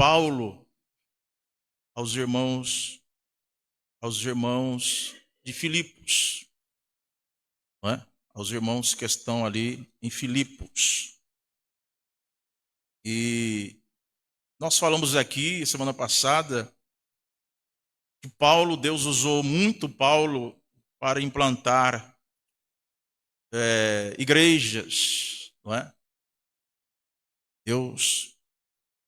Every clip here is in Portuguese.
Paulo aos irmãos de Filipos, não é? Aos irmãos que estão ali em Filipos. E nós falamos aqui semana passada que Deus usou muito Paulo para implantar igrejas, não é? Deus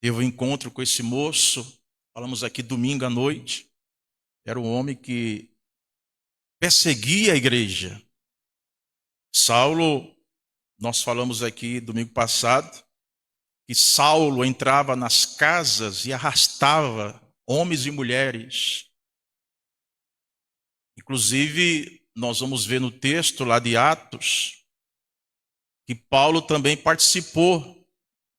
teve um encontro com esse moço, falamos aqui domingo à noite, era um homem que perseguia a igreja. Saulo, nós falamos aqui domingo passado, que Saulo entrava nas casas e arrastava homens e mulheres. Inclusive, nós vamos ver no texto lá de Atos, que Paulo também participou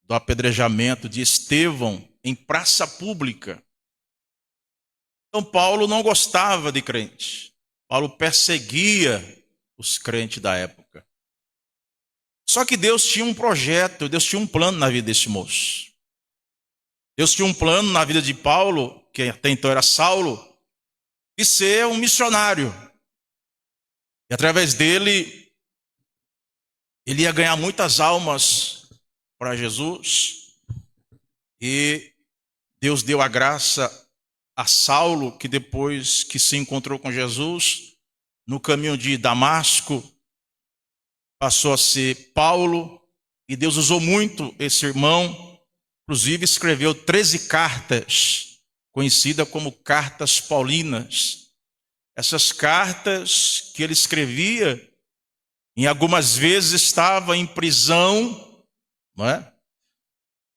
do apedrejamento de Estevão em praça pública. Então, Paulo não gostava de crente. Paulo perseguia os crentes da época. Só que Deus tinha um projeto, Deus tinha um plano na vida desse moço. Deus tinha um plano na vida de Paulo, que até então era Saulo, de ser um missionário. E através dele, ele ia ganhar muitas almas para Jesus. E Deus deu a graça a Saulo, que depois que se encontrou com Jesus, no caminho de Damasco, passou a ser Paulo. E Deus usou muito esse irmão. Inclusive escreveu 13 cartas, conhecidas como cartas paulinas. Essas cartas que ele escrevia, em algumas vezes estava em prisão, não é?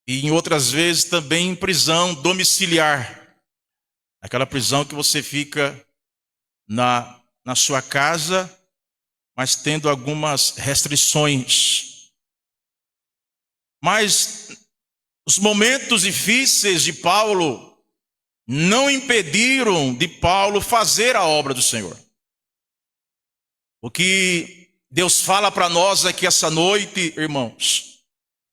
E em outras vezes também em prisão domiciliar. Aquela prisão que você fica na sua casa, mas tendo algumas restrições. Mas os momentos difíceis de Paulo não impediram de Paulo fazer a obra do Senhor. O que Deus fala para nós aqui essa noite, irmãos,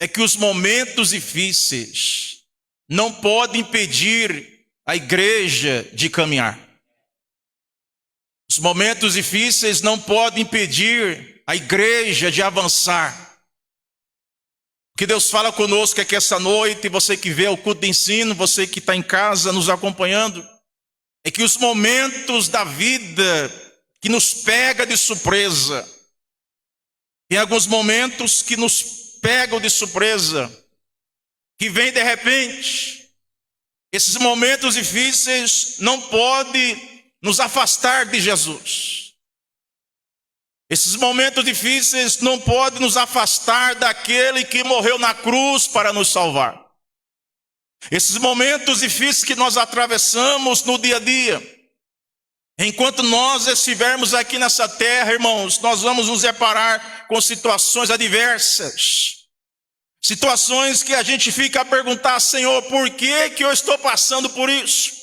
é que os momentos difíceis não podem impedir a igreja de caminhar. Os momentos difíceis não podem impedir a igreja de avançar. O que Deus fala conosco aqui essa noite, você que vê o culto de ensino, você que está em casa nos acompanhando, é que os momentos da vida que nos pega de surpresa, tem alguns momentos que nos pegam de surpresa, que vem de repente. Esses momentos difíceis não podem nos afastar de Jesus. Esses momentos difíceis não podem nos afastar daquele que morreu na cruz para nos salvar. Esses momentos difíceis que nós atravessamos no dia a dia, enquanto nós estivermos aqui nessa terra, irmãos, nós vamos nos deparar com situações adversas. Situações que a gente fica a perguntar, Senhor, por que eu estou passando por isso?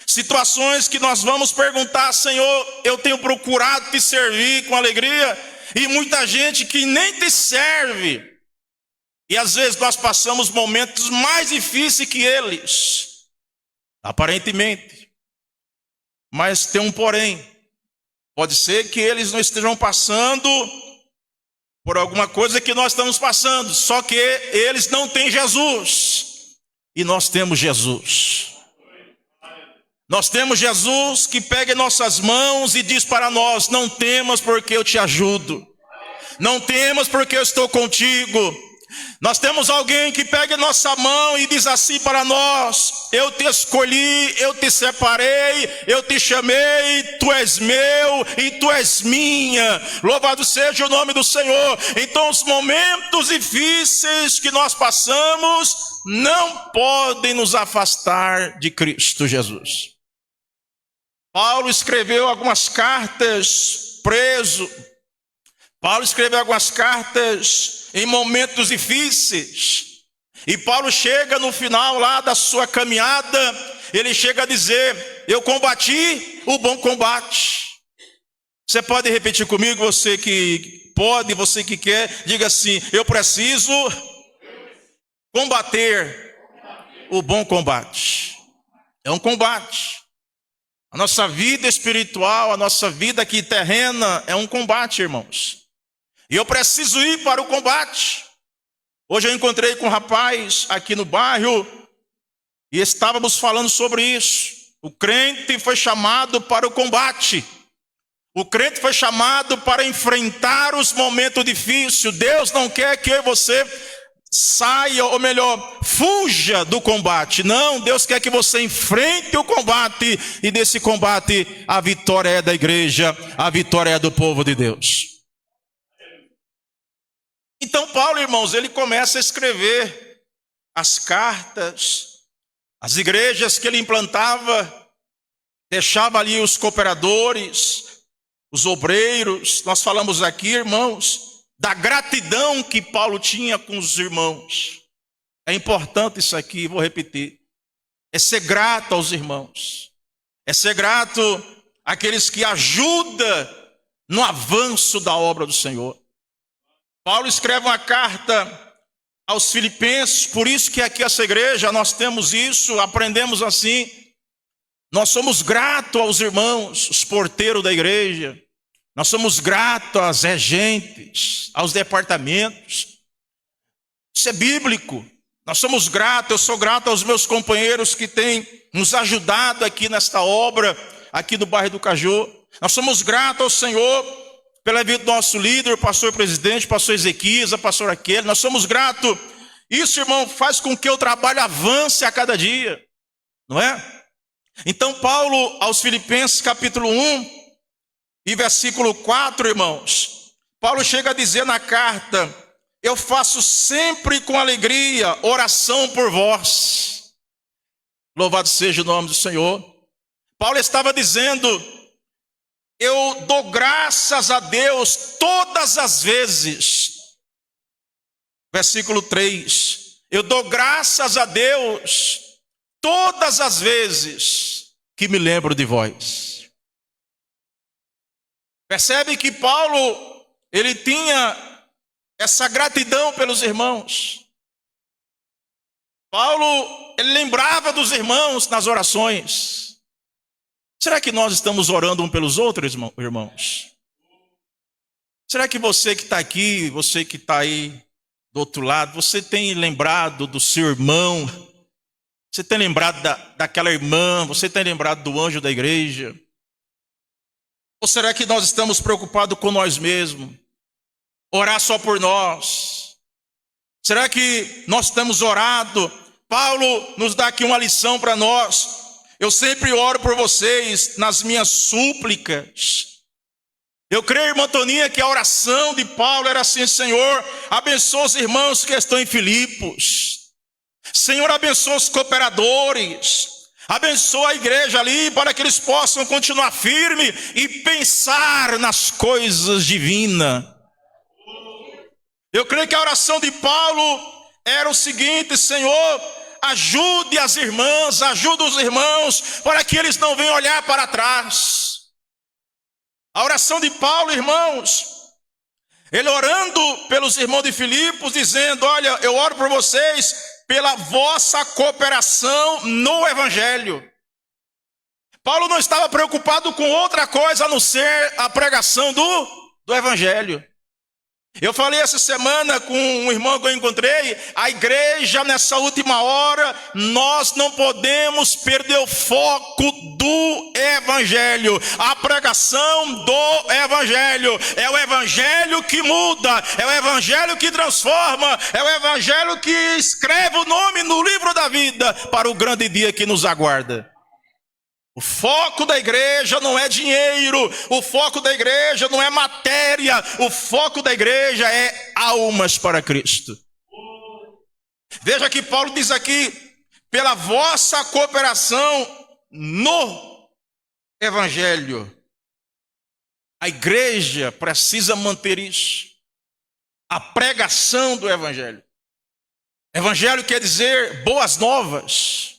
Situações que nós vamos perguntar, Senhor, eu tenho procurado te servir com alegria, e muita gente que nem te serve. E às vezes nós passamos momentos mais difíceis que eles, aparentemente. Mas tem um porém. Pode ser que eles não estejam passando por alguma coisa que nós estamos passando, só que eles não têm Jesus, e nós temos Jesus. Nós temos Jesus que pega em nossas mãos e diz para nós: não temas porque eu te ajudo, não temas porque eu estou contigo. Nós temos alguém que pega em nossa mão e diz assim para nós: eu te escolhi, eu te separei, eu te chamei, tu és meu e tu és minha. Louvado seja o nome do Senhor. Então os momentos difíceis que nós passamos não podem nos afastar de Cristo Jesus. Paulo escreveu algumas cartas preso. Paulo escreveu algumas cartas em momentos difíceis. E Paulo chega no final lá da sua caminhada, ele chega a dizer: eu combati o bom combate. Você pode repetir comigo, você que pode, você que quer, diga assim: eu preciso combater o bom combate. É um combate. A nossa vida espiritual, a nossa vida aqui terrena é um combate, irmãos. E eu preciso ir para o combate. Hoje eu encontrei com um rapaz aqui no bairro e estávamos falando sobre isso. O crente foi chamado para o combate. O crente foi chamado para enfrentar os momentos difíceis. Deus não quer que eu e você saia, ou melhor, fuja do combate. Não, Deus quer que você enfrente o combate. E nesse combate a vitória é da igreja, a vitória é do povo de Deus. Então Paulo, irmãos, ele começa a escrever as cartas. As igrejas que ele implantava, deixava ali os cooperadores, os obreiros. Nós falamos aqui, irmãos, da gratidão que Paulo tinha com os irmãos. É importante isso aqui, vou repetir. É ser grato aos irmãos. É ser grato àqueles que ajudam no avanço da obra do Senhor. Paulo escreve uma carta aos Filipenses, por isso que aqui essa igreja nós temos isso, aprendemos assim. Nós somos gratos aos irmãos, os porteiros da igreja. Nós somos gratos às regentes, aos departamentos. Isso é bíblico. Nós somos gratos, eu sou grato aos meus companheiros que têm nos ajudado aqui nesta obra, aqui no bairro do Caju. Nós somos gratos ao Senhor pela vida do nosso líder, pastor presidente, pastor Ezequias, a pastor aquele. Nós somos gratos. Isso, irmão, faz com que o trabalho avance a cada dia, não é? Então Paulo aos Filipenses capítulo 1 e versículo 4, irmãos, Paulo chega a dizer na carta: eu faço sempre com alegria oração por vós. Louvado seja o nome do Senhor. Paulo estava dizendo: eu dou graças a Deus todas as vezes. Versículo 3. Eu dou graças a Deus todas as vezes que me lembro de vós. Percebe que Paulo, ele tinha essa gratidão pelos irmãos. Paulo, ele lembrava dos irmãos nas orações. Será que nós estamos orando um pelos outros, irmãos? Será que você que está aqui, você que está aí do outro lado, você tem lembrado do seu irmão? Você tem lembrado daquela irmã? Você tem lembrado do anjo da igreja? Ou será que nós estamos preocupados com nós mesmos? Orar só por nós? Será que nós temos orado? Paulo nos dá aqui uma lição para nós. Eu sempre oro por vocês nas minhas súplicas. Eu creio, irmã Toninha, que a oração de Paulo era assim: Senhor, abençoa os irmãos que estão em Filipos. Senhor, abençoa os cooperadores. Abençoa a igreja ali para que eles possam continuar firme e pensar nas coisas divinas. Eu creio que a oração de Paulo era o seguinte: Senhor, ajude as irmãs, ajude os irmãos, para que eles não venham olhar para trás. A oração de Paulo, irmãos, ele orando pelos irmãos de Filipos, dizendo: olha, eu oro por vocês pela vossa cooperação no Evangelho. Paulo não estava preocupado com outra coisa a não ser a pregação do Evangelho. Eu falei essa semana com um irmão que eu encontrei: a igreja nessa última hora, nós não podemos perder o foco do Evangelho. A pregação do Evangelho. É o Evangelho que muda, é o Evangelho que transforma, é o Evangelho que escreve o nome no livro da vida para o grande dia que nos aguarda. O foco da igreja não é dinheiro, o foco da igreja não é matéria, o foco da igreja é almas para Cristo. Veja que Paulo diz aqui: pela vossa cooperação no Evangelho. A igreja precisa manter isso, a pregação do Evangelho. Evangelho quer dizer boas novas.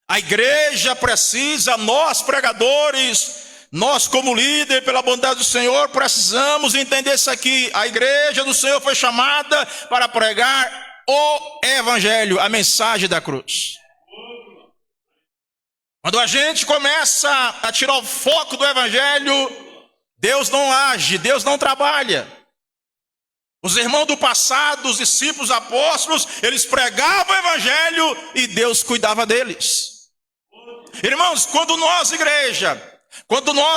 A igreja precisa, nós pregadores, nós como líder, pela bondade do Senhor, precisamos entender isso aqui. A igreja do Senhor foi chamada para pregar o Evangelho, a mensagem da cruz. Quando a gente começa a tirar o foco do evangelho, Deus não age, Deus não trabalha. Os irmãos do passado, os discípulos apóstolos, eles pregavam o evangelho e Deus cuidava deles. Irmãos, quando nós, igreja,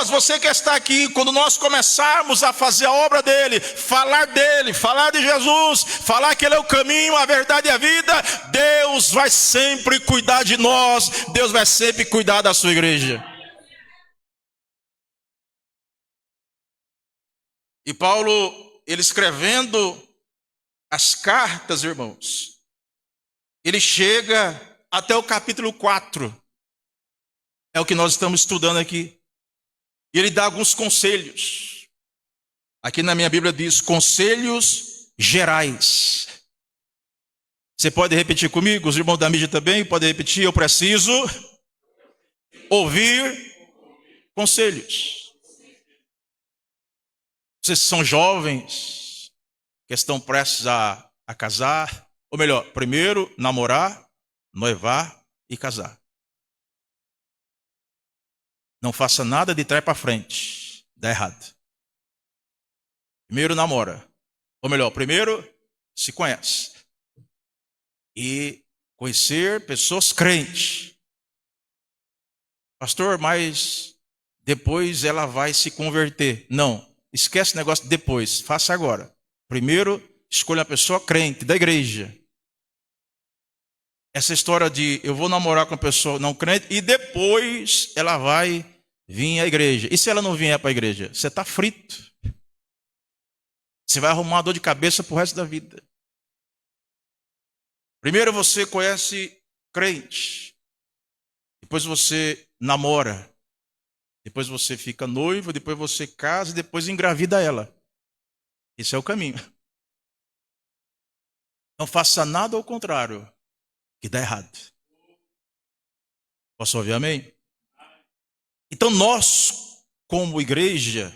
você que está aqui, quando nós começarmos a fazer a obra dele, falar de Jesus, falar que ele é o caminho, a verdade e a vida, Deus vai sempre cuidar de nós, Deus vai sempre cuidar da sua igreja. E Paulo, ele escrevendo as cartas, irmãos, ele chega até o capítulo 4, é o que nós estamos estudando aqui. E ele dá alguns conselhos. Aqui na minha Bíblia diz conselhos gerais. Você pode repetir comigo? Os irmãos da mídia também podem repetir. Eu preciso ouvir conselhos. Vocês são jovens que estão prestes a casar, ou melhor, primeiro namorar, noivar e casar. Não faça nada de trás para frente. Dá errado. Primeiro namora. Ou melhor, primeiro se conhece. E conhecer pessoas crentes. Pastor, mas depois ela vai se converter. Não, esquece o negócio de depois. Faça agora. Primeiro, escolha uma pessoa crente da igreja. Essa história de eu vou namorar com uma pessoa não crente e depois ela vai vir à igreja. E se ela não vier para a igreja? Você está frito. Você vai arrumar uma dor de cabeça para o resto da vida. Primeiro você conhece crente. Depois você namora. Depois você fica noivo. Depois você casa e depois engravida ela. Esse é o caminho. Não faça nada ao contrário, que dá errado. Posso ouvir amém? Então nós, como igreja,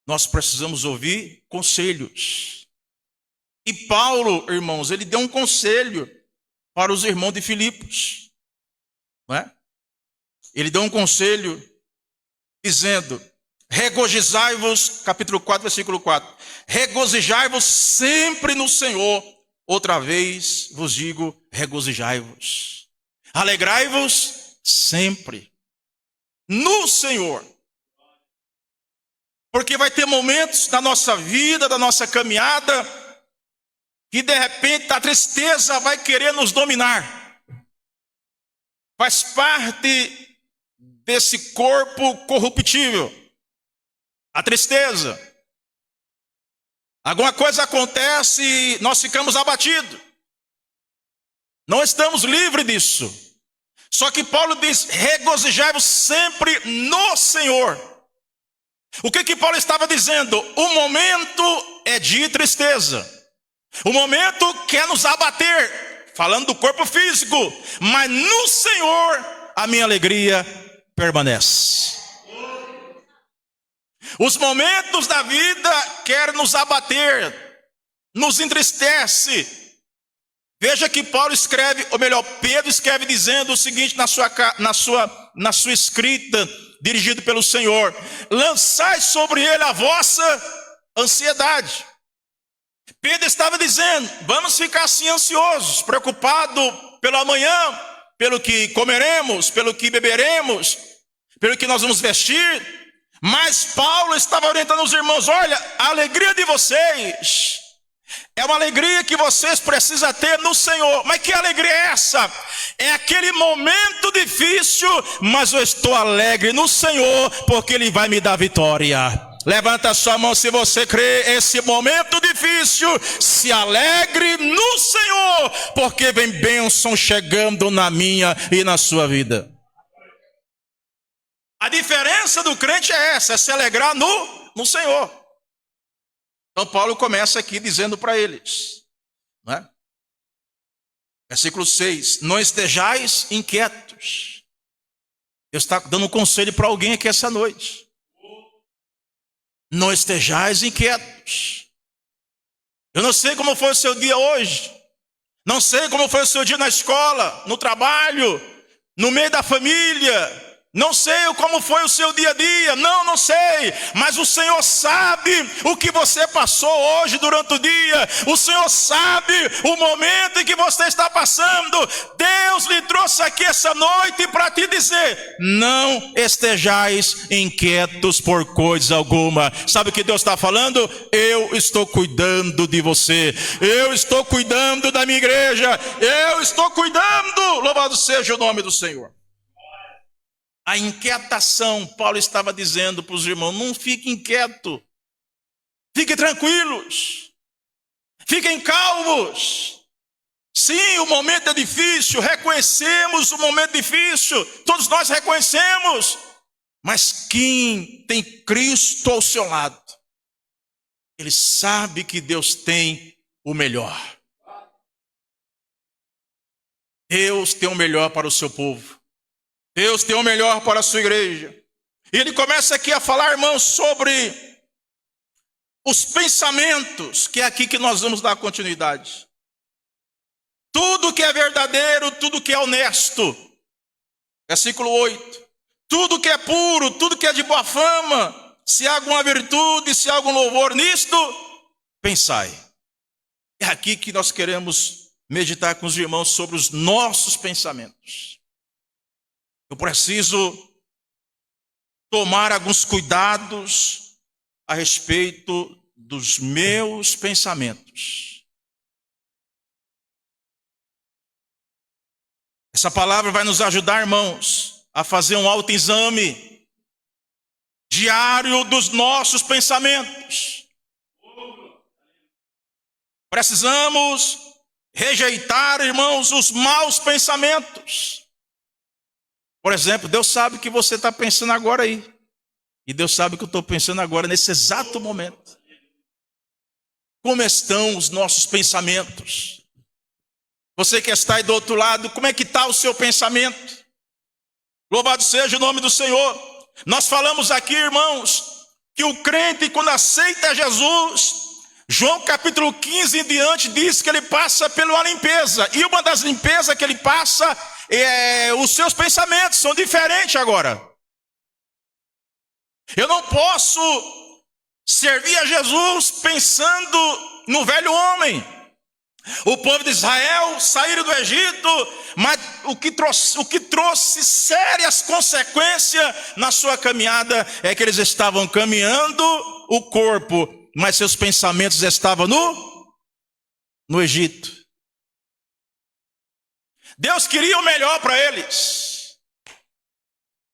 nós precisamos ouvir conselhos. E Paulo, irmãos, ele deu um conselho para os irmãos de Filipos. Não é? Ele deu um conselho dizendo, regozijai-vos, capítulo 4, versículo 4. Regozijai-vos sempre no Senhor. Outra vez vos digo, regozijai-vos. Alegrai-vos sempre no Senhor. Porque vai ter momentos da nossa vida, da nossa caminhada, que de repente a tristeza vai querer nos dominar. Faz parte desse corpo corruptível. A tristeza. Alguma coisa acontece e nós ficamos abatidos. Não estamos livres disso. Só que Paulo diz, regozijai-vos sempre no Senhor. O que Paulo estava dizendo? O momento é de tristeza. O momento quer nos abater, falando do corpo físico. Mas no Senhor a minha alegria permanece. Os momentos da vida querem nos abater, nos entristece. Veja que Paulo escreve, ou melhor, Pedro escreve dizendo o seguinte na sua escrita, dirigido pelo Senhor: lançai sobre ele a vossa ansiedade. Pedro estava dizendo, vamos ficar assim ansiosos, preocupados pelo amanhã, pelo que comeremos, pelo que beberemos, pelo que nós vamos vestir. Mas Paulo estava orientando os irmãos, olha, a alegria de vocês é uma alegria que vocês precisam ter no Senhor. Mas que alegria é essa? É aquele momento difícil, mas eu estou alegre no Senhor, porque Ele vai me dar vitória. Levanta a sua mão se você crê. Esse momento difícil, se alegre no Senhor, porque vem bênção chegando na minha e na sua vida. A diferença do crente é essa, é se alegrar no Senhor. Então Paulo começa aqui dizendo para eles, não é? Versículo 6, não estejais inquietos. Eu estou dando um conselho para alguém aqui essa noite. Não estejais inquietos. Eu não sei como foi o seu dia hoje. Não sei como foi o seu dia na escola, no trabalho, no meio da família. Não sei como foi o seu dia a dia, não sei, mas o Senhor sabe o que você passou hoje durante o dia, o Senhor sabe o momento em que você está passando. Deus lhe trouxe aqui essa noite para te dizer: não estejais inquietos por coisa alguma. Sabe o que Deus está falando? Eu estou cuidando de você, eu estou cuidando da minha igreja, eu estou cuidando, louvado seja o nome do Senhor. A inquietação, Paulo estava dizendo para os irmãos: não fiquem inquietos, fiquem tranquilos, fiquem calmos. Sim, o momento é difícil, reconhecemos o momento difícil, todos nós reconhecemos, mas quem tem Cristo ao seu lado, ele sabe que Deus tem o melhor. Deus tem o melhor para o seu povo. Deus tem o melhor para a sua igreja. E ele começa aqui a falar, irmãos, sobre os pensamentos, que é aqui que nós vamos dar continuidade. Tudo que é verdadeiro, tudo que é honesto. Versículo 8. Tudo que é puro, tudo que é de boa fama, se há alguma virtude, se há algum louvor nisto, pensai. É aqui que nós queremos meditar com os irmãos sobre os nossos pensamentos. Eu preciso tomar alguns cuidados a respeito dos meus pensamentos. Essa palavra vai nos ajudar, irmãos, a fazer um autoexame diário dos nossos pensamentos. Precisamos rejeitar, irmãos, os maus pensamentos. Por exemplo, Deus sabe o que você está pensando agora aí. E Deus sabe o que eu estou pensando agora, nesse exato momento. Como estão os nossos pensamentos? Você que está aí do outro lado, como é que está o seu pensamento? Louvado seja o nome do Senhor. Nós falamos aqui, irmãos, que o crente, quando aceita Jesus, João capítulo 15 em diante, diz que ele passa por uma limpeza. E uma das limpezas que ele passa, os seus pensamentos são diferentes agora. Eu não posso servir a Jesus pensando no velho homem. O povo de Israel saíram do Egito, mas o que trouxe sérias consequências na sua caminhada é que eles estavam caminhando o corpo, mas seus pensamentos estavam no Egito. Deus queria o melhor para eles.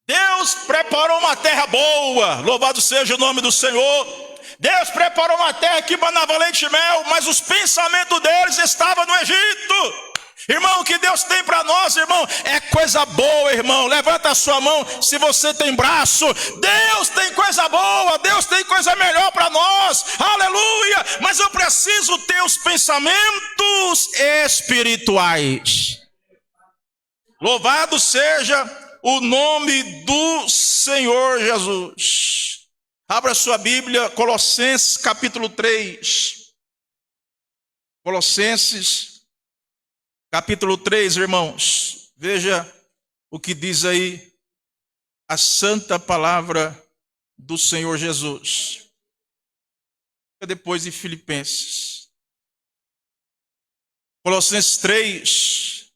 Deus preparou uma terra boa, louvado seja o nome do Senhor. Deus preparou uma terra que manava leite e mel, mas os pensamentos deles estavam no Egito. Irmão, o que Deus tem para nós, irmão, é coisa boa, irmão. Levanta a sua mão se você tem braço. Deus tem coisa boa, Deus tem coisa melhor para nós. Aleluia! Mas eu preciso ter os pensamentos espirituais. Louvado seja o nome do Senhor Jesus. Abra sua Bíblia, Colossenses capítulo 3. Colossenses capítulo 3, irmãos. Veja o que diz aí a santa palavra do Senhor Jesus. Depois de Filipenses. Colossenses 3.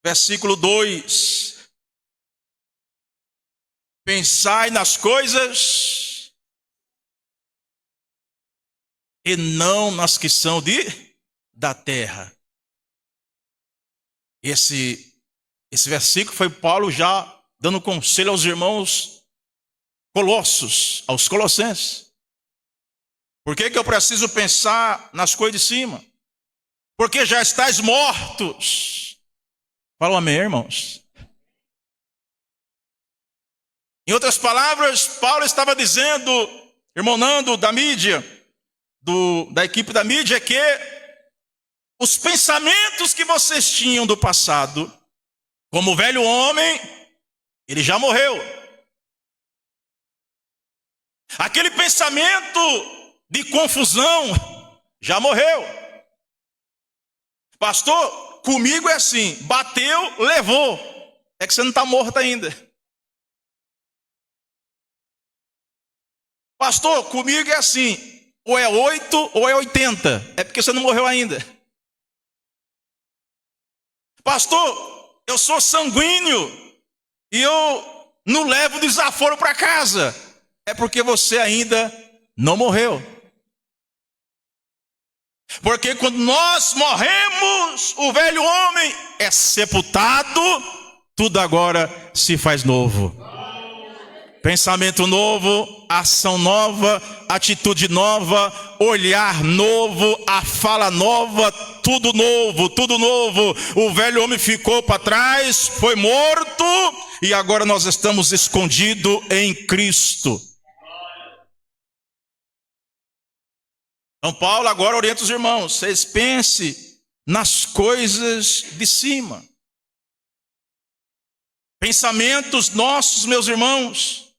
Versículo 2: pensai nas coisas e não nas que são da terra. Esse versículo foi Paulo já dando conselho aos irmãos colossos, aos colossenses. Por que eu preciso pensar nas coisas de cima? Porque já estáis mortos. Fala um amém, irmãos. Em outras palavras, Paulo estava dizendo, irmão Nando, da mídia, da equipe da mídia, que os pensamentos que vocês tinham do passado, como o velho homem, ele já morreu. Aquele pensamento de confusão já morreu. Pastor, comigo é assim, bateu, levou. é que você não está morto ainda. Pastor, comigo é assim, ou é 8 ou é 80. É porque você não morreu ainda. Pastor, eu sou sanguíneo e eu não levo desaforo para casa. É porque você ainda não morreu. Porque quando nós morremos, o velho homem é sepultado, tudo agora se faz novo. Pensamento novo, ação nova, atitude nova, olhar novo, a fala nova, tudo novo, tudo novo. O velho homem ficou para trás, foi morto e agora nós estamos escondidos em Cristo. Então Paulo agora orienta os irmãos, vocês pensem nas coisas de cima. Pensamentos nossos, meus irmãos,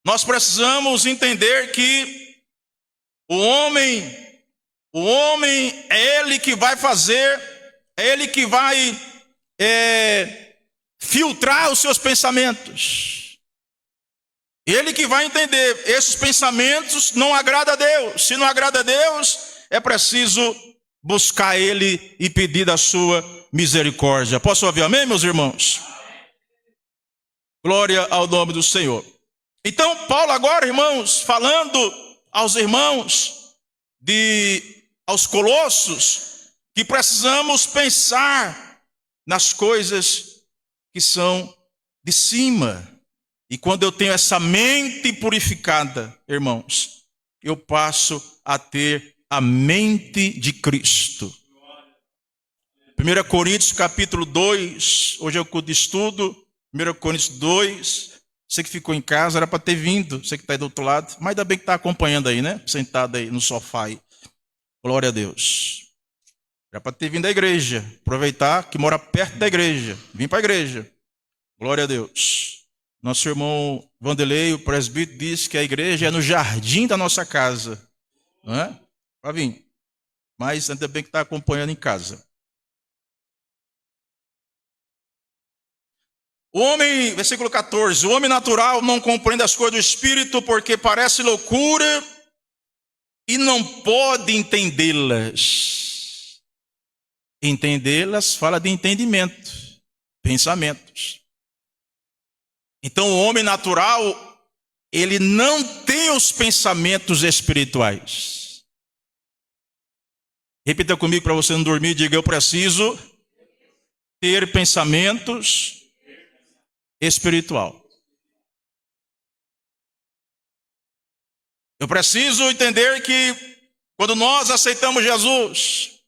nós precisamos entender que o homem é ele que vai fazer, é ele que vai filtrar os seus pensamentos. Ele que vai entender, esses pensamentos não agradam a Deus. Se não agrada a Deus, é preciso buscar Ele e pedir da sua misericórdia. Posso ouvir amém, meus irmãos? Glória ao nome do Senhor. Então, Paulo agora, irmãos, falando aos irmãos, aos colossos, que precisamos pensar nas coisas que são de cima. E quando eu tenho essa mente purificada, irmãos, eu passo a ter a mente de Cristo. 1 Coríntios capítulo 2, hoje é o culto de estudo, 1 Coríntios 2, você que ficou em casa, era para ter vindo, você que está aí do outro lado, mas ainda bem que está acompanhando aí, né? Sentado aí no sofá aí. Glória a Deus. Era para ter vindo à igreja, aproveitar que mora perto da igreja, vim para a igreja. Glória a Deus. Nosso irmão Vanderlei, o presbítero, disse que a igreja é no jardim da nossa casa. Não é? Para vir. Mas ainda bem que está acompanhando em casa. O homem, versículo 14, o homem natural não compreende as coisas do Espírito porque parece loucura e não pode entendê-las. Entendê-las fala de entendimento, pensamentos. Então o homem natural, ele não tem os pensamentos espirituais. Repita comigo para você não dormir, diga: eu preciso ter pensamentos espiritual. Eu preciso entender que quando nós aceitamos Jesus,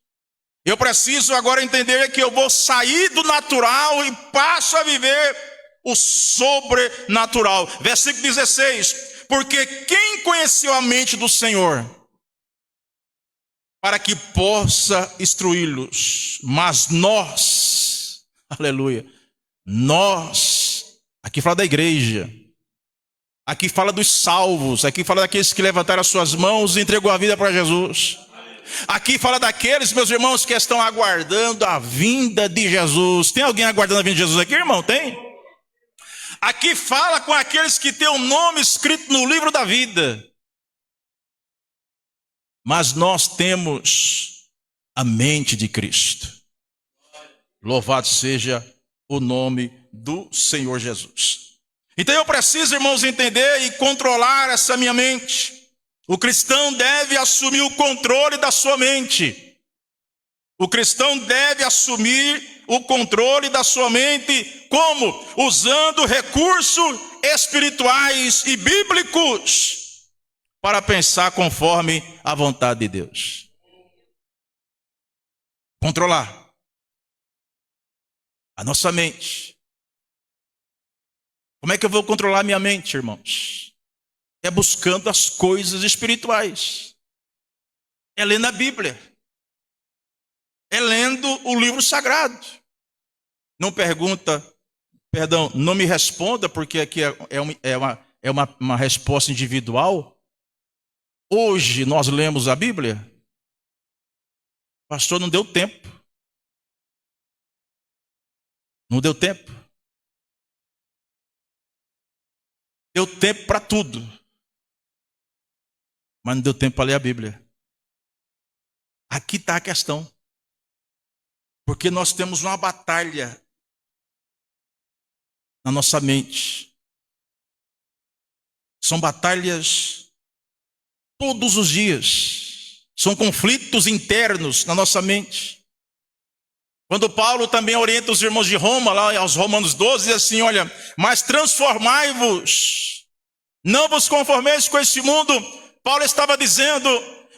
eu preciso agora entender que eu vou sair do natural e passo a viver o sobrenatural. Versículo 16: porque quem conheceu a mente do Senhor para que possa instruí-los? Mas nós, aleluia, nós, aqui fala da igreja, aqui fala dos salvos, aqui fala daqueles que levantaram as suas mãos e entregou a vida para Jesus. Aqui fala daqueles, meus irmãos, que estão aguardando a vinda de Jesus. Tem alguém aguardando a vinda de Jesus aqui, irmão? Tem? Aqui fala com aqueles que têm o nome escrito no livro da vida. Mas nós temos a mente de Cristo. Louvado seja o nome do Senhor Jesus. Então eu preciso, irmãos, entender e controlar essa minha mente. O cristão deve assumir o controle da sua mente. O cristão deve assumir o controle da sua mente, como? Usando recursos espirituais e bíblicos para pensar conforme a vontade de Deus. Controlar a nossa mente. Como é que eu vou controlar minha mente, irmãos? É buscando as coisas espirituais. É lendo a Bíblia. É lendo o livro sagrado. Não não me responda, porque aqui é uma resposta individual. Hoje nós lemos a Bíblia. Pastor, não deu tempo. Não deu tempo. Deu tempo para tudo, mas não deu tempo para ler a Bíblia. Aqui está a questão. Porque nós temos uma batalha na nossa mente. São batalhas todos os dias. São conflitos internos na nossa mente. Quando Paulo também orienta os irmãos de Roma, lá aos Romanos 12, diz assim, olha, mas transformai-vos, não vos conformeis com este mundo. Paulo estava dizendo,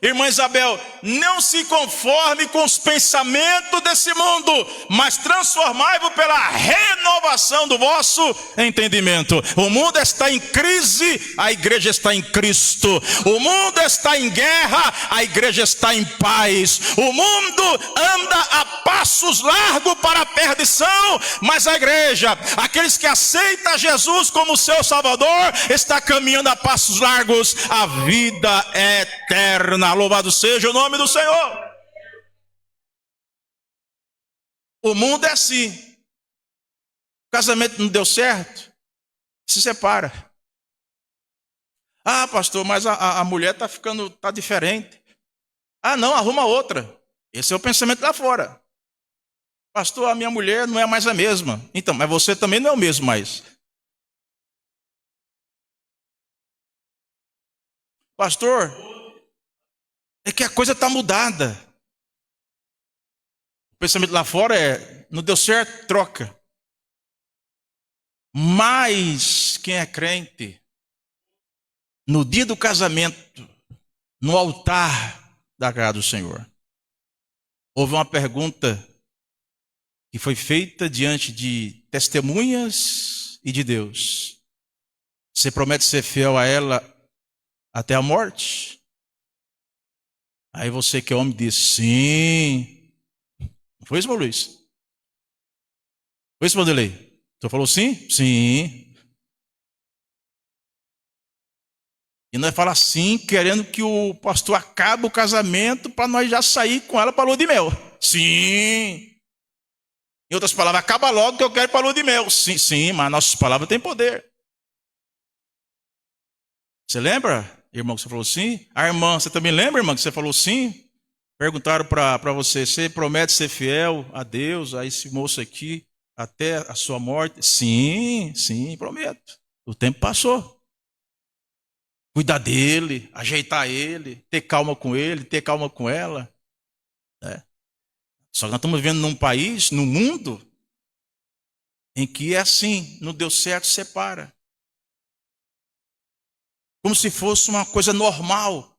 irmã Isabel, não se conforme com os pensamentos desse mundo, mas transformai-vos pela renovação do vosso entendimento. O mundo está em crise, a igreja está em Cristo. O mundo está em guerra, a igreja está em paz. O mundo anda a passos largos para a perdição, mas a igreja, aqueles que aceitam Jesus como seu Salvador, está caminhando a passos largos à vida eterna. Louvado seja o nome do Senhor. O mundo é assim. O casamento não deu certo, se separa. Ah, pastor, mas a mulher está diferente. Ah, não, arruma outra. Esse é o pensamento lá fora. Pastor, a minha mulher não é mais a mesma. Então, mas você também não é o mesmo mais. Pastor, é que a coisa está mudada. O pensamento lá fora é, não deu certo, troca. Mas quem é crente, no dia do casamento, no altar da casa do Senhor, houve uma pergunta que foi feita diante de testemunhas e de Deus. Você promete ser fiel a ela até a morte? Aí você que é homem disse, sim. Não foi isso, meu Luiz? Foi isso, Vanderlei? Você falou sim? Sim. E nós falamos sim, querendo que o pastor acabe o casamento para nós já sair com ela para a lua de mel. Sim. Em outras palavras, acaba logo que eu quero ir para a lua de mel. Sim, sim, mas nossas palavras têm poder. Você lembra, irmão, que você falou sim? A irmã, você também lembra, irmã, que você falou sim? Perguntaram para você, você promete ser fiel a Deus, a esse moço aqui, até a sua morte? Sim, sim, prometo. O tempo passou. Cuidar dele, ajeitar ele, ter calma com ele, ter calma com ela. Né? Só que nós estamos vivendo num país, num mundo, em que é assim, não deu certo, separa. Como se fosse uma coisa normal.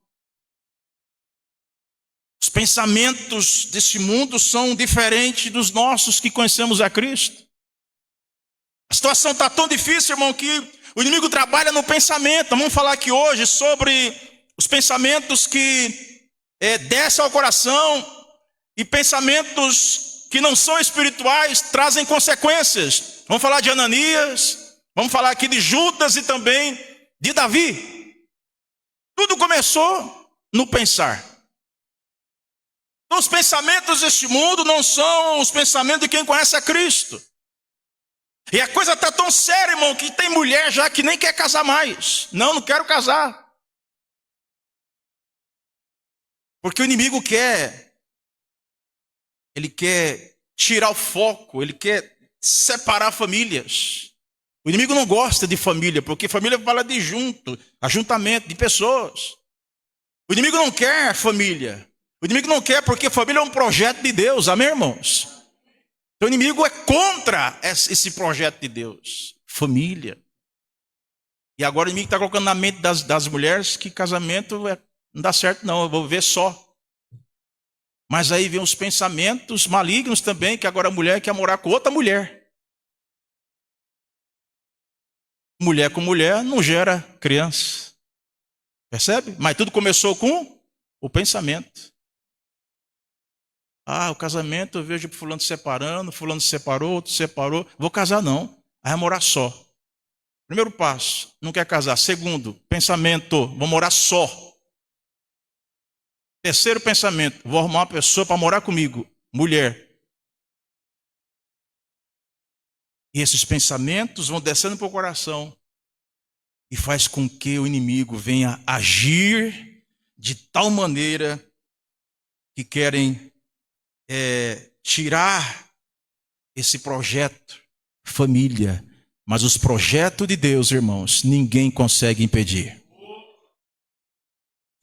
Os pensamentos desse mundo são diferentes dos nossos que conhecemos a Cristo. A situação está tão difícil, irmão, que o inimigo trabalha no pensamento. Vamos falar aqui hoje sobre os pensamentos que descem ao coração e pensamentos que não são espirituais trazem consequências. Vamos falar de Ananias, vamos falar aqui de Judas e também de Davi. Tudo começou no pensar. Então, os pensamentos deste mundo não são os pensamentos de quem conhece a Cristo. E a coisa está tão séria, irmão, que tem mulher já que nem quer casar mais. Não quero casar. Porque o inimigo ele quer tirar o foco, ele quer separar famílias. O inimigo não gosta de família, porque família fala de ajuntamento de pessoas. O inimigo não quer família. O inimigo não quer porque família é um projeto de Deus, amém, irmãos? Então o inimigo é contra esse projeto de Deus, família. E agora o inimigo está colocando na mente das mulheres que casamento não dá certo não, eu vou viver só. Mas aí vem os pensamentos malignos também, que agora a mulher quer morar com outra mulher. Mulher com mulher não gera criança. Percebe? Mas tudo começou com o pensamento. Ah, o casamento eu vejo fulano se separando, fulano se separou, outro se separou. Vou casar não, aí vai morar só. Primeiro passo, não quer casar. Segundo, pensamento, vou morar só. Terceiro pensamento, vou arrumar uma pessoa para morar comigo, mulher. E esses pensamentos vão descendo para o coração. e faz com que o inimigo venha agir de tal maneira que querem tirar esse projeto, família. Mas os projetos de Deus, irmãos, ninguém consegue impedir.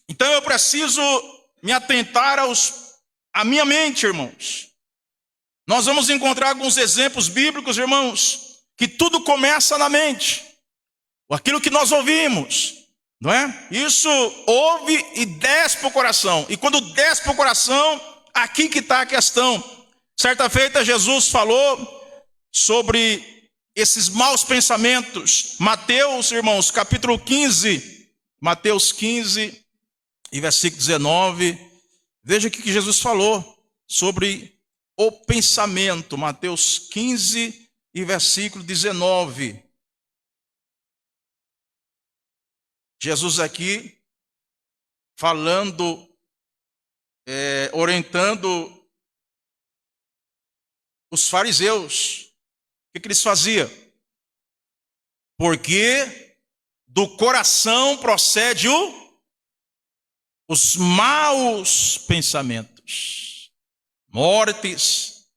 Então eu preciso me atentar à minha mente, irmãos. Nós vamos encontrar alguns exemplos bíblicos, irmãos, que tudo começa na mente. Aquilo que nós ouvimos, não é? Isso ouve e desce para o coração. E quando desce para o coração, aqui que está a questão. Certa feita Jesus falou sobre esses maus pensamentos. Mateus, irmãos, capítulo 15. Mateus 15 e versículo 19. Veja o que Jesus falou sobre o pensamento. Mateus 15 e versículo 19. Jesus aqui falando, orientando os fariseus. O que eles faziam? Porque do coração procede os maus pensamentos, mortes,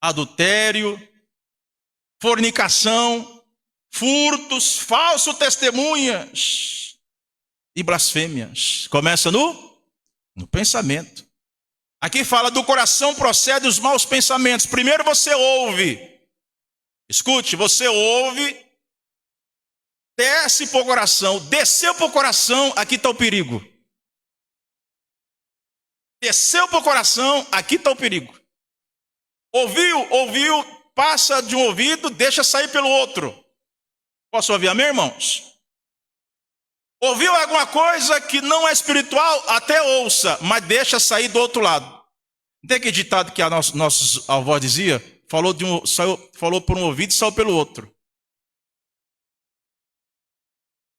adultério, fornicação, furtos, falsos testemunhas e blasfêmias. Começa no pensamento. Aqui fala do coração procede os maus pensamentos. Primeiro você ouve. Escute, você ouve, desce para o coração, desceu para o coração, aqui está o perigo. Desceu para o coração, aqui está o perigo. Ouviu, passa de um ouvido, deixa sair pelo outro. Posso ouvir, amém, irmãos? Ouviu alguma coisa que não é espiritual, até ouça, mas deixa sair do outro lado. Não tem aquele ditado que a nossos avós dizia? Falou por um ouvido e saiu pelo outro.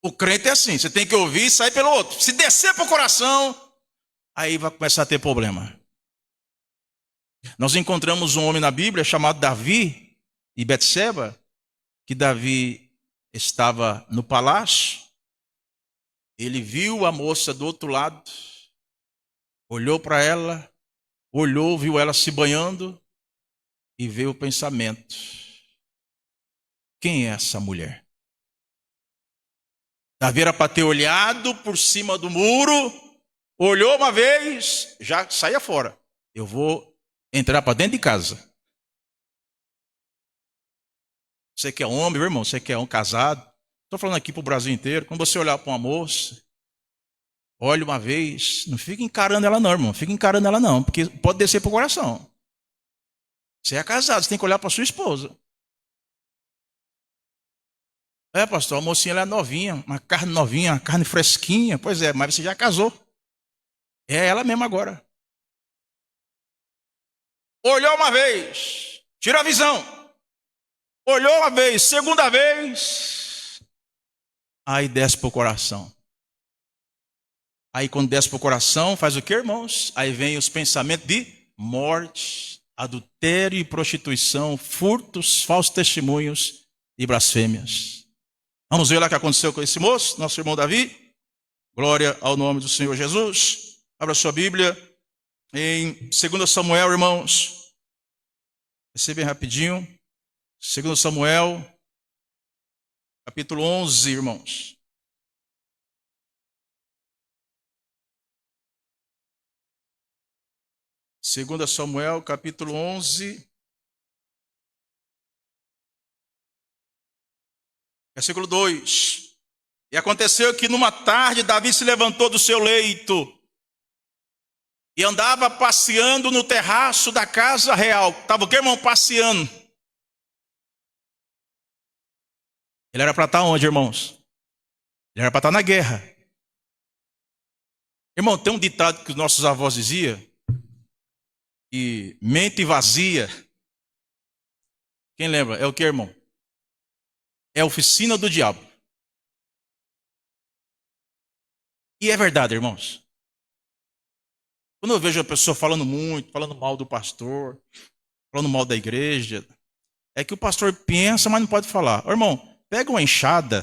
O crente é assim, você tem que ouvir e sair pelo outro. Se descer para o coração, aí vai começar a ter problema. Nós encontramos um homem na Bíblia chamado Davi e Betseba, que Davi estava no palácio. Ele viu a moça do outro lado, olhou para ela, viu ela se banhando e veio o pensamento: quem é essa mulher? Davi era para ter olhado por cima do muro, olhou uma vez, já saía fora. Eu vou entrar para dentro de casa. Você que é homem, meu irmão, você que é um casado. Estou falando aqui para o Brasil inteiro. Quando você olhar para uma moça, olha uma vez, não fica encarando ela não, irmão. Fica encarando ela não, porque pode descer para o coração. Você é casado, você tem que olhar para sua esposa. Pastor, a mocinha ela é novinha, uma carne novinha, uma carne fresquinha. Pois é, mas você já casou. É ela mesma agora. Olhou uma vez, tira a visão. Olhou uma vez, segunda vez, aí desce para o coração. Aí quando desce para o coração, faz o que, irmãos? Aí vem os pensamentos de morte, adultério e prostituição, furtos, falsos testemunhos e blasfêmias. Vamos ver lá o que aconteceu com esse moço, nosso irmão Davi. Glória ao nome do Senhor Jesus. Abra sua Bíblia em 2 Samuel, irmãos. Vai ser bem rapidinho. 2 Samuel, capítulo 11, irmãos. Segunda Samuel, capítulo 11, versículo 2. E aconteceu que numa tarde Davi se levantou do seu leito e andava passeando no terraço da casa real. Estava o que, irmão? Passeando. Ele era para estar onde, irmãos? Ele era para estar na guerra. Irmão, tem um ditado que os nossos avós diziam, e mente vazia. Quem lembra? É o que, irmão? É a oficina do diabo. E é verdade, irmãos. Quando eu vejo a pessoa falando muito, falando mal do pastor, falando mal da igreja, é que o pastor pensa, mas não pode falar. Ô, irmão, pega uma enxada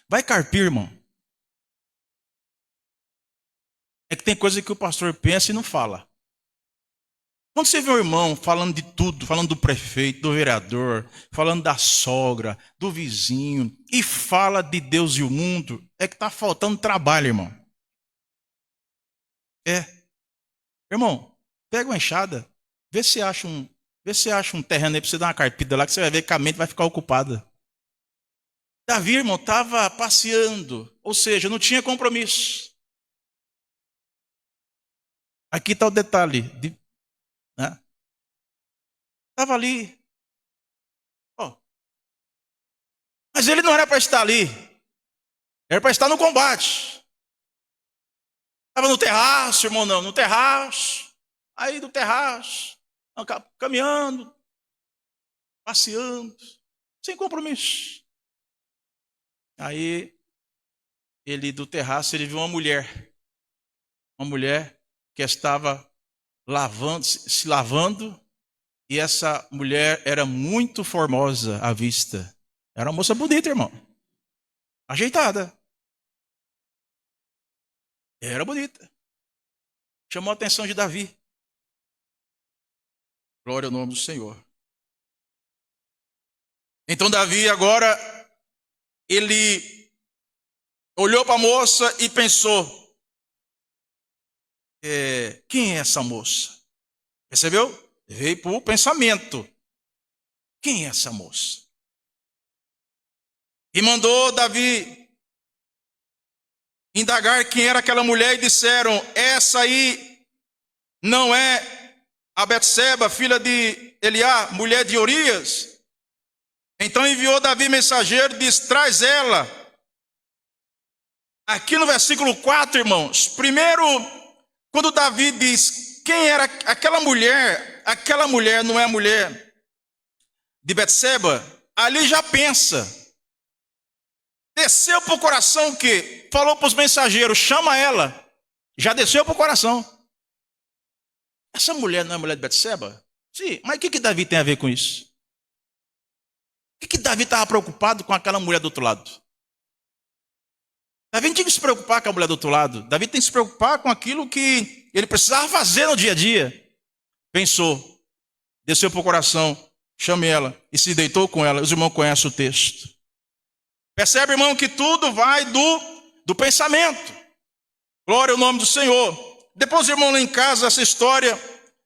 Vai carpir, irmão. É que tem coisa que o pastor pensa e não fala. Quando você vê um irmão falando de tudo, falando do prefeito, do vereador, falando da sogra, do vizinho, e fala de Deus e o mundo, é que está faltando trabalho, irmão. Irmão, pega uma enxada, vê se acha um terreno aí para você dar uma carpida lá, que você vai ver que a mente vai ficar ocupada. Davi, irmão, estava passeando, ou seja, não tinha compromisso. Aqui está o detalhe, né? Estava ali. Oh. Mas ele não era para estar ali. Era para estar no combate. Estava no terraço, irmão, não. No terraço. Aí do terraço. Caminhando. Passeando. Sem compromisso. Aí, ele do terraço, ele viu uma mulher. Uma mulher que estava se lavando. E essa mulher era muito formosa à vista. Era uma moça bonita, irmão. Ajeitada. Era bonita. Chamou a atenção de Davi. Glória ao nome do Senhor. Então Davi agora, ele olhou para a moça e pensou, quem é essa moça? Percebeu? Veio para o pensamento. Quem é essa moça? E mandou Davi indagar quem era aquela mulher e disseram, essa aí não é a Betseba, filha de Eliá, mulher de Urias? Então enviou Davi mensageiro e disse, traz ela. Aqui no versículo 4, irmãos, primeiro, quando Davi diz quem era aquela mulher não é a mulher de Betseba, ali já pensa. Desceu para o coração o quê? Falou para os mensageiros, chama ela. Já desceu para o coração. Essa mulher não é a mulher de Betseba? Sim, mas o que Davi tem a ver com isso? O que Davi estava preocupado com aquela mulher do outro lado? Davi não tinha que se preocupar com a mulher do outro lado. Davi tem que se preocupar com aquilo que ele precisava fazer no dia a dia. Pensou, desceu para o coração, chame ela e se deitou com ela. Os irmãos conhecem o texto. Percebe, irmão, que tudo vai do pensamento. Glória ao nome do Senhor. Depois, irmão, lá em casa, essa história,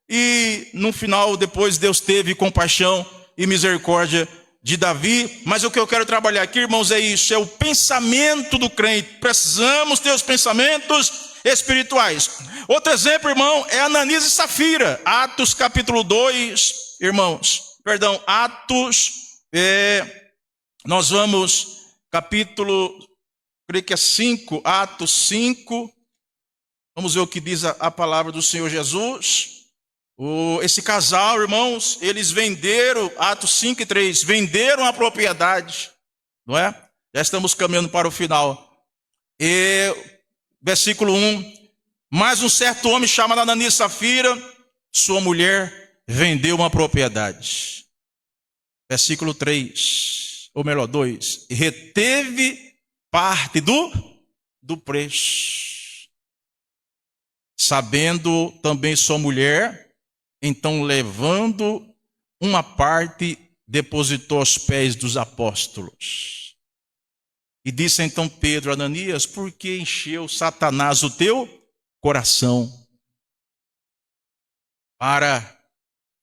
e no final, depois, Deus teve compaixão e misericórdia de Davi. Mas o que eu quero trabalhar aqui, irmãos, é isso, é o pensamento do crente. Precisamos ter os pensamentos espirituais. Outro exemplo, irmão, é Ananias e Safira. Atos capítulo 2, nós vamos... Capítulo, creio que é 5, Atos 5. Vamos ver o que diz a palavra do Senhor Jesus. Esse casal, irmãos, eles venderam, Atos 5 e 3, venderam a propriedade, não é? Já estamos caminhando para o final. E, versículo 1, mas um certo homem chamado Ananias e Safira, sua mulher vendeu uma propriedade. Versículo 3. Ou melhor, 2, reteve parte do preço. Sabendo também sua mulher, então levando uma parte, depositou aos pés dos apóstolos. E disse então Pedro a Ananias, por que encheu Satanás o teu coração? Para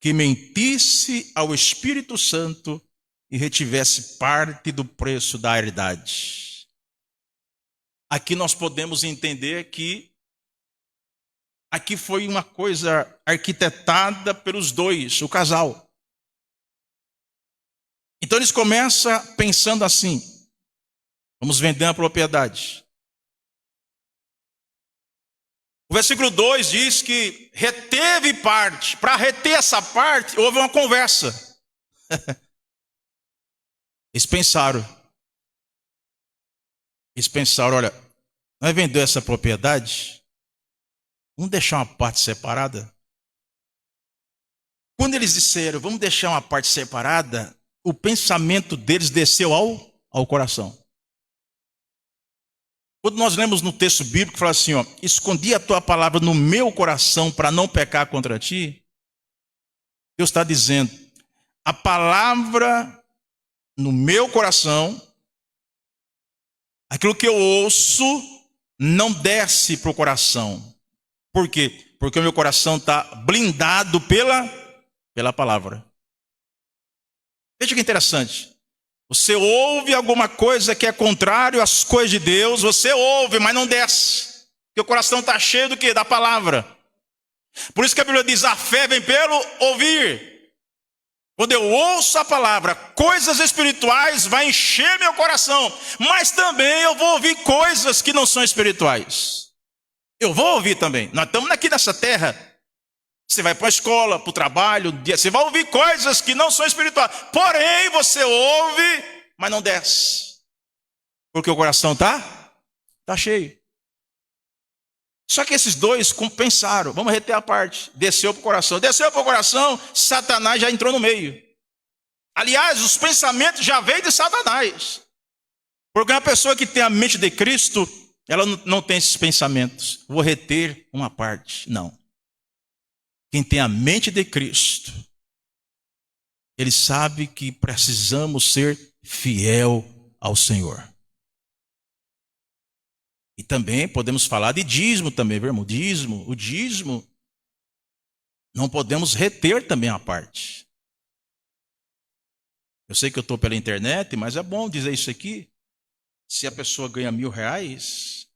que mentisse ao Espírito Santo e retivesse parte do preço da herdade. Aqui nós podemos entender que aqui foi uma coisa arquitetada pelos dois, o casal. Então eles começam pensando assim, vamos vender a propriedade. O versículo 2 diz que reteve parte. Para reter essa parte, houve uma conversa. Eles pensaram, olha, nós vendeu essa propriedade, vamos deixar uma parte separada? Quando eles disseram, vamos deixar uma parte separada, o pensamento deles desceu ao coração. Quando nós lemos no texto bíblico, fala assim, ó, escondi a tua palavra no meu coração para não pecar contra ti. Deus está dizendo, a palavra no meu coração, aquilo que eu ouço, não desce para o coração. Por quê? Porque o meu coração está blindado pela palavra. Veja que interessante. Você ouve alguma coisa que é contrário às coisas de Deus, você ouve, mas não desce. Porque o coração está cheio do quê? Da palavra. Por isso que a Bíblia diz, a fé vem pelo ouvir. Quando eu ouço a palavra, coisas espirituais vai encher meu coração. Mas também eu vou ouvir coisas que não são espirituais. Eu vou ouvir também. Nós estamos aqui nessa terra. Você vai para a escola, para o trabalho, você vai ouvir coisas que não são espirituais. Porém, você ouve, mas não desce. Porque o coração está cheio. Só que esses dois pensaram, vamos reter a parte. Desceu para o coração. Desceu para o coração, Satanás já entrou no meio. Aliás, os pensamentos já veio de Satanás. Porque uma pessoa que tem a mente de Cristo, ela não tem esses pensamentos. Vou reter uma parte. Não. Quem tem a mente de Cristo, ele sabe que precisamos ser fiel ao Senhor. E também podemos falar de dízimo também, meu irmão. O dízimo, não podemos reter também a parte. Eu sei que eu estou pela internet, mas é bom dizer isso aqui. Se a pessoa ganha R$1.000,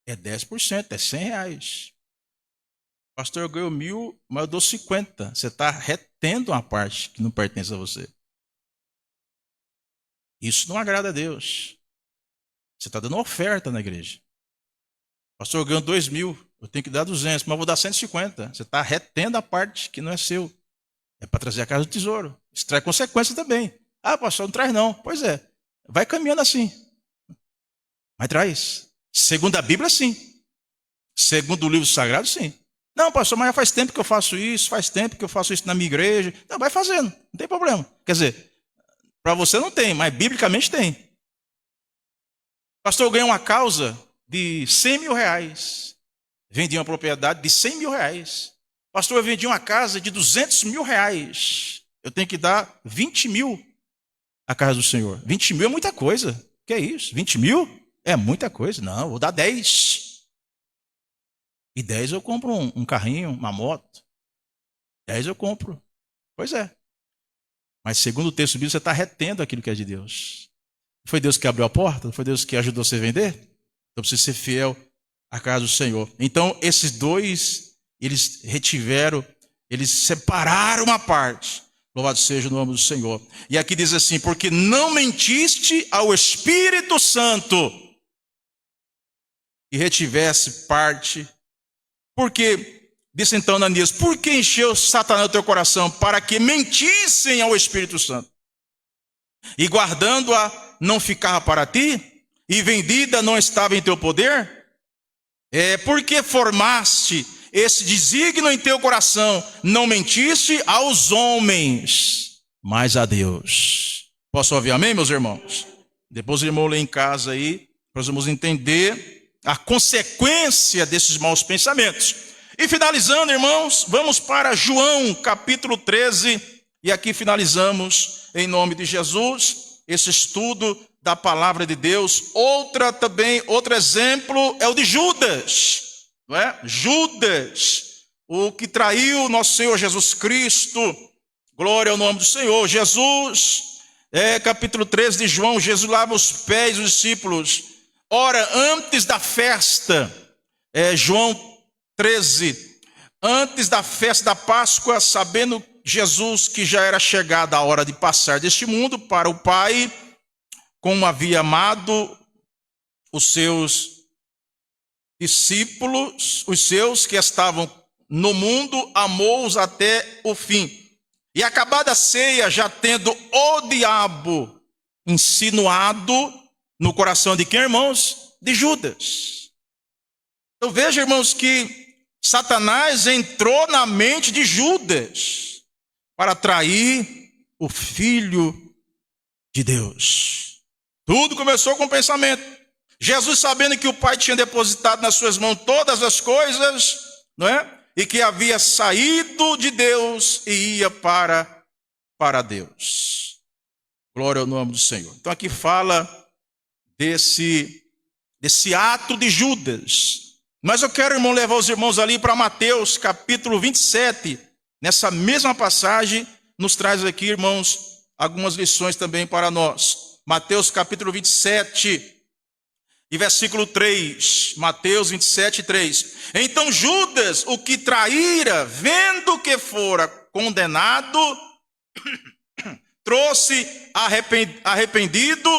é 10%, é R$100. Pastor, eu ganho 1.000, mas eu dou 50. Você está retendo uma parte que não pertence a você. Isso não agrada a Deus. Você está dando oferta na igreja. Pastor, eu ganho 2.000, eu tenho que dar 200, mas eu vou dar 150. Você está retendo a parte que não é seu. É para trazer a casa do tesouro. Isso traz consequência também. Ah, pastor, não traz não. Pois é, vai caminhando assim. Mas traz. Segundo a Bíblia, sim. Segundo o livro sagrado, sim. Não, pastor, mas já faz tempo que eu faço isso, na minha igreja. Não, vai fazendo, não tem problema. Quer dizer, para você não tem, mas biblicamente tem. Pastor, eu ganhei uma causa de R$100.000. Vendi uma propriedade de R$100.000. Pastor, eu vendi uma casa de R$200.000. Eu tenho que dar 20.000 à casa do Senhor. 20.000 é muita coisa. Que é isso? 20.000 é muita coisa. Não, eu vou dar 10. E 10 eu compro um carrinho, uma moto. 10 eu compro. Pois é. Mas segundo o texto bíblico, você está retendo aquilo que é de Deus. Foi Deus que abriu a porta? Foi Deus que ajudou você a vender? Então precisa ser fiel à casa do Senhor. Então esses dois, eles retiveram, eles separaram uma parte. Louvado seja o nome do Senhor. E aqui diz assim, porque não mentiste ao Espírito Santo e retivesse parte. Porque, disse então Ananias, por que encheu Satanás o teu coração? Para que mentissem ao Espírito Santo. E guardando-a não ficava para ti? E vendida não estava em teu poder? Porque formaste esse desígnio em teu coração, não mentiste aos homens, mas a Deus. Posso ouvir amém, meus irmãos? Depois o irmão lê em casa aí, nós vamos entender a consequência desses maus pensamentos. E finalizando, irmãos, vamos para João capítulo 13, e aqui finalizamos, em nome de Jesus, esse estudo da palavra de Deus. Outro exemplo é o de Judas, não é? Judas, o que traiu nosso Senhor Jesus Cristo. Glória ao nome do Senhor. Jesus, capítulo 13 de João, Jesus lava os pés dos discípulos. Ora, antes da festa, João 13, antes da festa da Páscoa, sabendo Jesus que já era chegada a hora de passar deste mundo para o Pai, como havia amado os seus discípulos, os seus que estavam no mundo, amou-os até o fim. E acabada a ceia, já tendo o diabo insinuado no coração de quem, irmãos? De Judas. Então veja, irmãos, que Satanás entrou na mente de Judas para atrair o Filho de Deus. Tudo começou com o pensamento. Jesus, sabendo que o Pai tinha depositado nas suas mãos todas as coisas, não é? E que havia saído de Deus e ia para Deus. Glória ao nome do Senhor. Então aqui fala desse ato de Judas. Mas eu quero, irmão, levar os irmãos ali para Mateus capítulo 27. Nessa mesma passagem, nos traz aqui, irmãos, algumas lições também para nós. Mateus capítulo 27 e versículo 3. Mateus 27, 3. Então Judas, o que traíra, vendo que fora condenado, trouxe arrependido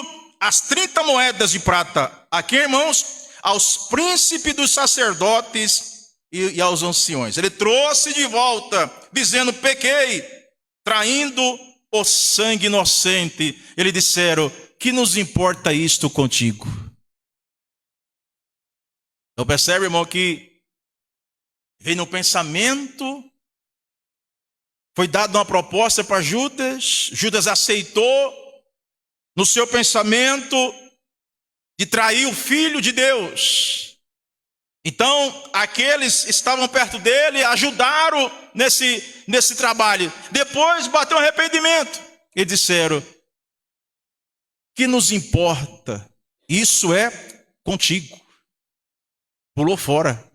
as 30 moedas de prata. Aqui, irmãos, aos príncipes dos sacerdotes e aos anciões. Ele trouxe de volta, dizendo: pequei, traindo o sangue inocente. Eles disseram: que nos importa isto contigo? Então percebe, irmão, que veio no pensamento, foi dada uma proposta para Judas, Judas aceitou no seu pensamento de trair o Filho de Deus. Então, aqueles que estavam perto dele ajudaram nesse trabalho. Depois bateu um arrependimento e disseram: que nos importa? Isso é contigo. Pulou fora.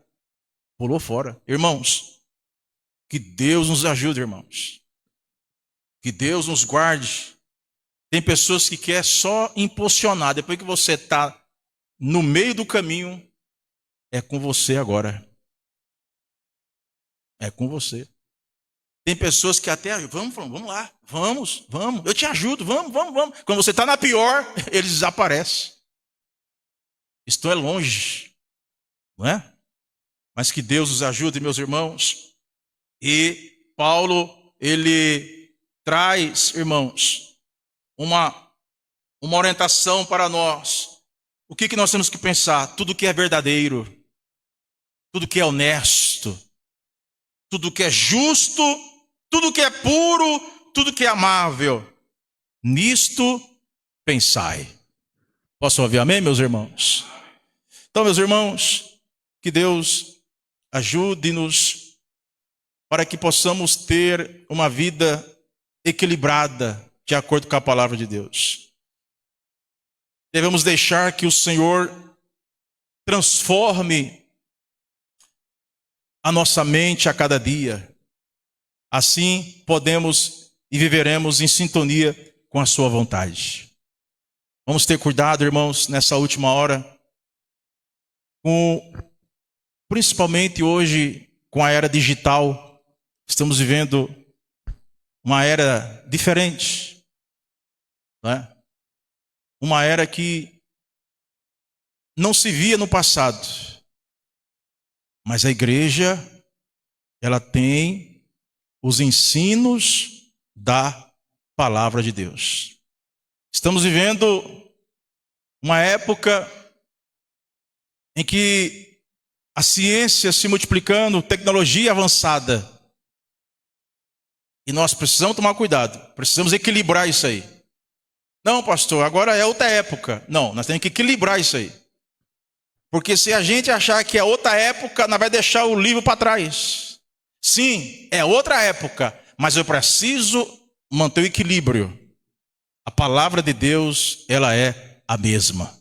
Pulou fora. Irmãos, que Deus nos ajude, irmãos. Que Deus nos guarde. Tem pessoas que querem só impulsionar. Depois que você está no meio do caminho, é com você agora. É com você. Tem pessoas que até, vamos lá, vamos, eu te ajudo, vamos. Quando você está na pior, eles desaparecem. Isto é longe, não é? Mas que Deus nos ajude, meus irmãos. E Paulo, ele traz, irmãos, uma orientação para nós. O que nós temos que pensar? Tudo que é verdadeiro, tudo que é honesto, tudo que é justo, tudo que é puro, tudo que é amável, nisto pensai. Posso ouvir amém, meus irmãos? Então, meus irmãos, que Deus ajude-nos para que possamos ter uma vida equilibrada de acordo com a palavra de Deus. Devemos deixar que o Senhor transforme a nossa mente a cada dia. Assim podemos e viveremos em sintonia com a sua vontade. Vamos ter cuidado, irmãos, nessa última hora, principalmente hoje com a era digital. Estamos vivendo uma era diferente, não é? Uma era que não se via no passado. Mas a igreja, ela tem os ensinos da palavra de Deus. Estamos vivendo uma época em que a ciência se multiplicando, tecnologia avançada. E nós precisamos tomar cuidado, precisamos equilibrar isso aí. Não, pastor, agora é outra época. Não, nós temos que equilibrar isso aí. Porque se a gente achar que é outra época, nós vai deixar o livro para trás. Sim, é outra época, mas eu preciso manter o equilíbrio. A palavra de Deus, ela é a mesma.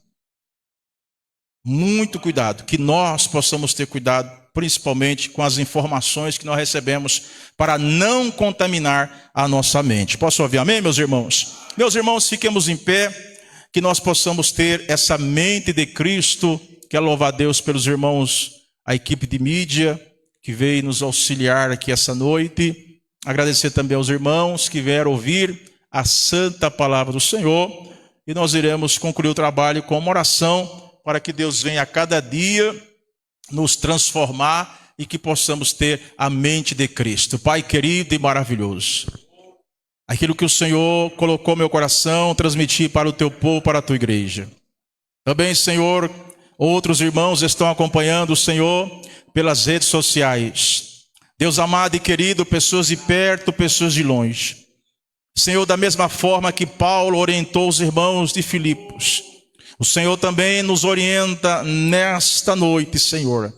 Muito cuidado, que nós possamos ter cuidado, principalmente com as informações que nós recebemos, para não contaminar a nossa mente. Posso ouvir amém, meus irmãos? Meus irmãos, fiquemos em pé, que nós possamos ter essa mente de Cristo. Quero louvar a Deus pelos irmãos, a equipe de mídia, que veio nos auxiliar aqui essa noite. Agradecer também aos irmãos que vieram ouvir a santa palavra do Senhor. E nós iremos concluir o trabalho com uma oração, para que Deus venha a cada dia nos transformar e que possamos ter a mente de Cristo. Pai querido e maravilhoso, aquilo que o Senhor colocou no meu coração, transmitir para o teu povo, para a tua igreja. Também, Senhor, outros irmãos estão acompanhando o Senhor pelas redes sociais. Deus amado e querido, pessoas de perto, pessoas de longe. Senhor, da mesma forma que Paulo orientou os irmãos de Filipos, O Senhor também nos orienta nesta noite, Senhor,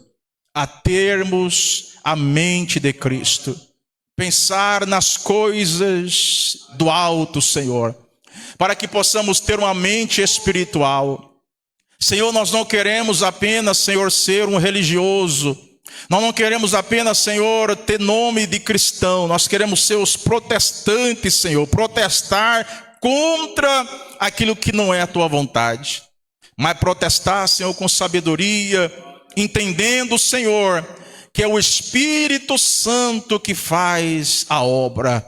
a termos a mente de Cristo. Pensar nas coisas do alto, Senhor, para que possamos ter uma mente espiritual. Senhor, nós não queremos apenas, Senhor, ser um religioso. Nós não queremos apenas, Senhor, ter nome de cristão. Nós queremos ser os protestantes, Senhor, protestar contra aquilo que não é a tua vontade. Mas protestar, Senhor, com sabedoria, entendendo, Senhor, que é o Espírito Santo que faz a obra.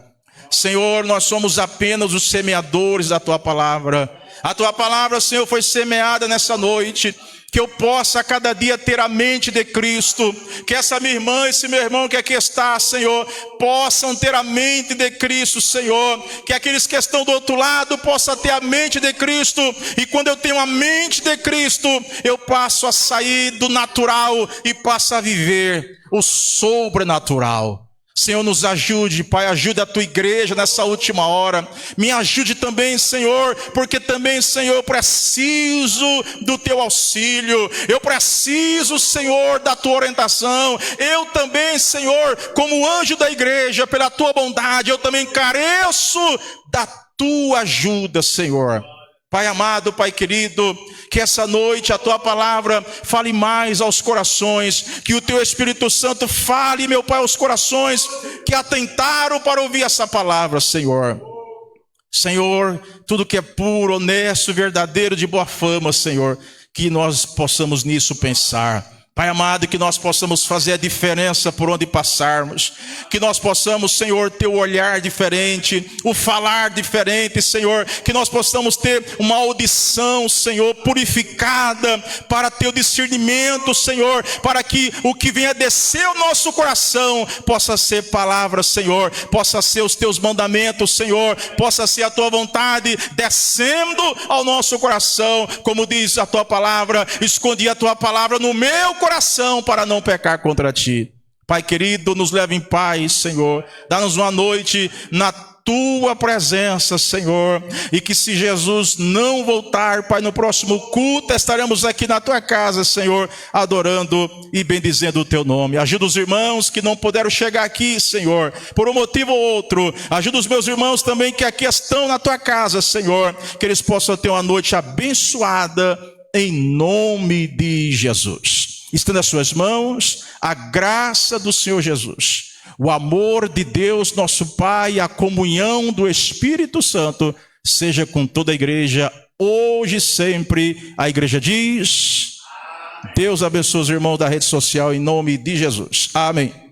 Senhor, nós somos apenas os semeadores da tua palavra. A tua palavra, Senhor, foi semeada nessa noite. Que eu possa a cada dia ter a mente de Cristo. Que essa minha irmã, esse meu irmão que aqui está, Senhor, possam ter a mente de Cristo, Senhor. Que aqueles que estão do outro lado possam ter a mente de Cristo. E quando eu tenho a mente de Cristo, eu passo a sair do natural e passo a viver o sobrenatural. Senhor, nos ajude, Pai, ajude a tua igreja nessa última hora. Me ajude também, Senhor, porque também, Senhor, eu preciso do teu auxílio. Eu preciso, Senhor, da tua orientação. Eu também, Senhor, como anjo da igreja, pela tua bondade, eu também careço da tua ajuda, Senhor. Pai amado, Pai querido, que essa noite a tua palavra fale mais aos corações, que o teu Espírito Santo fale, meu Pai, aos corações que atentaram para ouvir essa palavra, Senhor. Senhor, tudo que é puro, honesto, verdadeiro, de boa fama, Senhor, que nós possamos nisso pensar. Pai amado, que nós possamos fazer a diferença por onde passarmos. Que nós possamos, Senhor, ter o olhar diferente, o falar diferente, Senhor. Que nós possamos ter uma audição, Senhor, purificada para ter o discernimento, Senhor. Para que o que venha descer o nosso coração possa ser palavra, Senhor. Possa ser os teus mandamentos, Senhor. Possa ser a tua vontade descendo ao nosso coração. Como diz a tua palavra, escondi a tua palavra no meu coração para não pecar contra ti. Pai querido, nos leva em paz, Senhor. Dá-nos uma noite na tua presença, Senhor. E que se Jesus não voltar, Pai, no próximo culto, estaremos aqui na tua casa, Senhor, adorando e bendizendo o teu nome. Ajuda os irmãos que não puderam chegar aqui, Senhor, por um motivo ou outro. Ajuda os meus irmãos também que aqui estão na tua casa, Senhor. Que eles possam ter uma noite abençoada em nome de Jesus. Estenda as suas mãos, a graça do Senhor Jesus, o amor de Deus nosso Pai, a comunhão do Espírito Santo, seja com toda a igreja, hoje e sempre. A igreja diz: Deus abençoe os irmãos da rede social em nome de Jesus. Amém.